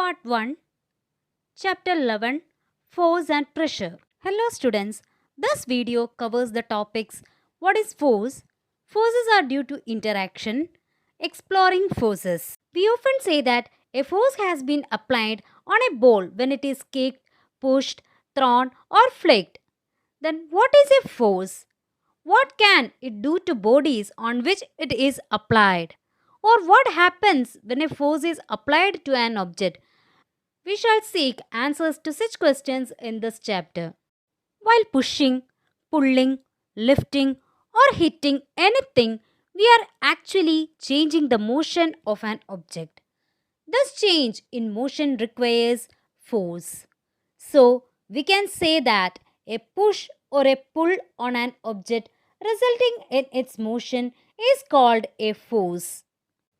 Part 1, Chapter 11, Force and Pressure. Hello students, this video covers the topics what is force, forces are due to interaction, exploring forces. We often say that a force has been applied on a ball when it is kicked, pushed, thrown or flicked. Then what is a force? What can it do to bodies on which it is applied? Or what happens when a force is applied to an object? We shall seek answers to such questions in this chapter. While pushing, pulling, lifting, or hitting anything, we are actually changing the motion of an object. This change in motion requires force. So, we can say that a push or a pull on an object resulting in its motion is called a force.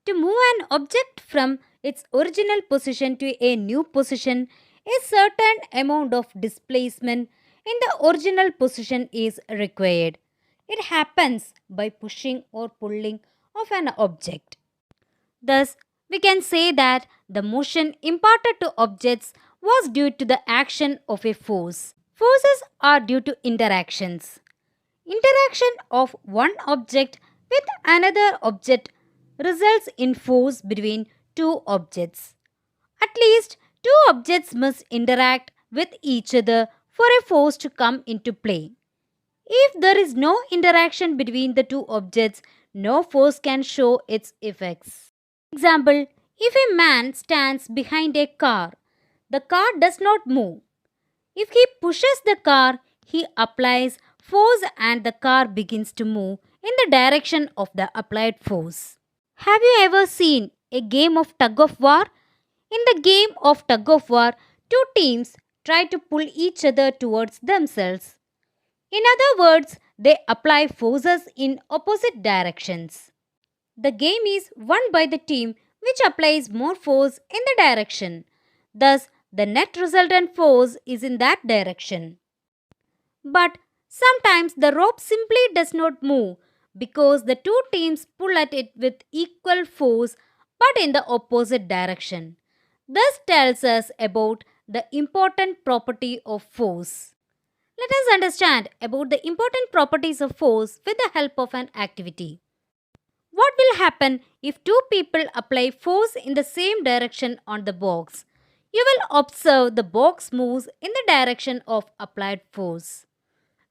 To move an object from its original position to a new position, a certain amount of displacement in the original position is required. It happens by pushing or pulling of an object. Thus, we can say that the motion imparted to objects was due to the action of a force. Forces are due to interactions. Interaction of one object with another object results in force between two objects. At least two objects must interact with each other for a force to come into play. If there is no interaction between the two objects, no force can show its effects. Example, if a man stands behind a car, the car does not move. If he pushes the car, he applies force and the car begins to move in the direction of the applied force. Have you ever seen a game of tug of war? In the game of tug of war, two teams try to pull each other towards themselves. In other words, they apply forces in opposite directions. The game is won by the team which applies more force in the direction. Thus, the net resultant force is in that direction. But sometimes the rope simply does not move because the two teams pull at it with equal force but in the opposite direction. This tells us about the important property of force. Let us understand about the important properties of force with the help of an activity. What will happen if two people apply force in the same direction on the box? You will observe the box moves in the direction of applied force.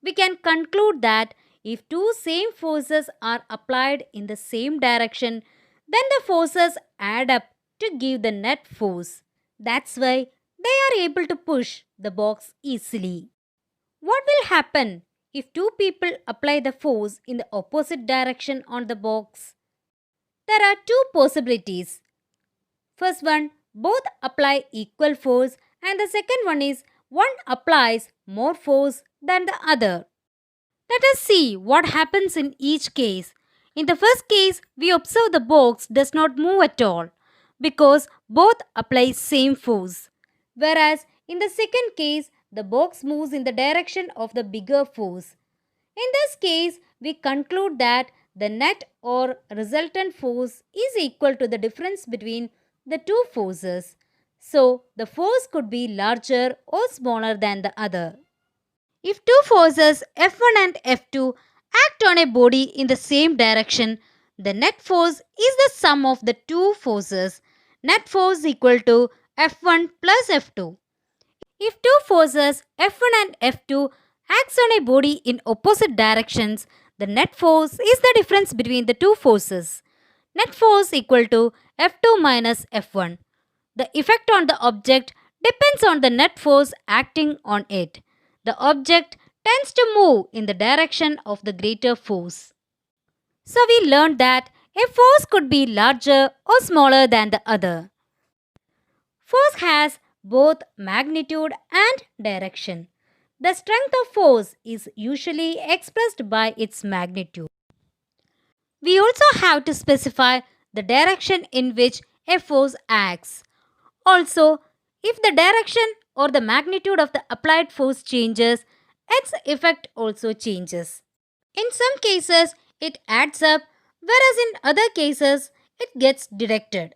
We can conclude that if two same forces are applied in the same direction, then the forces add up to give the net force. That's why they are able to push the box easily. What will happen if two people apply the force in the opposite direction on the box? There are two possibilities. First one, both apply equal force, and the second one is one applies more force than the other. Let us see what happens in each case. In the first case, we observe the box does not move at all because both apply same force. Whereas in the second case, the box moves in the direction of the bigger force. In this case, we conclude that the net or resultant force is equal to the difference between the two forces. So, the force could be larger or smaller than the other. If two forces F1 and F2 act on a body in the same direction, the net force is the sum of the two forces. Net force equal to F1 plus F2. If two forces F1 and F2 acts on a body in opposite directions, the net force is the difference between the two forces. Net force equal to F2 minus F1. The effect on the object depends on the net force acting on it. The object tends to move in the direction of the greater force. So we learned that a force could be larger or smaller than the other. Force has both magnitude and direction. The strength of force is usually expressed by its magnitude. We also have to specify the direction in which a force acts. Also, if the direction or the magnitude of the applied force changes, its effect also changes. In some cases, it adds up, whereas in other cases, it gets directed.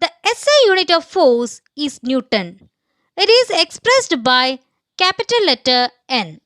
The SI unit of force is Newton. It is expressed by capital letter N.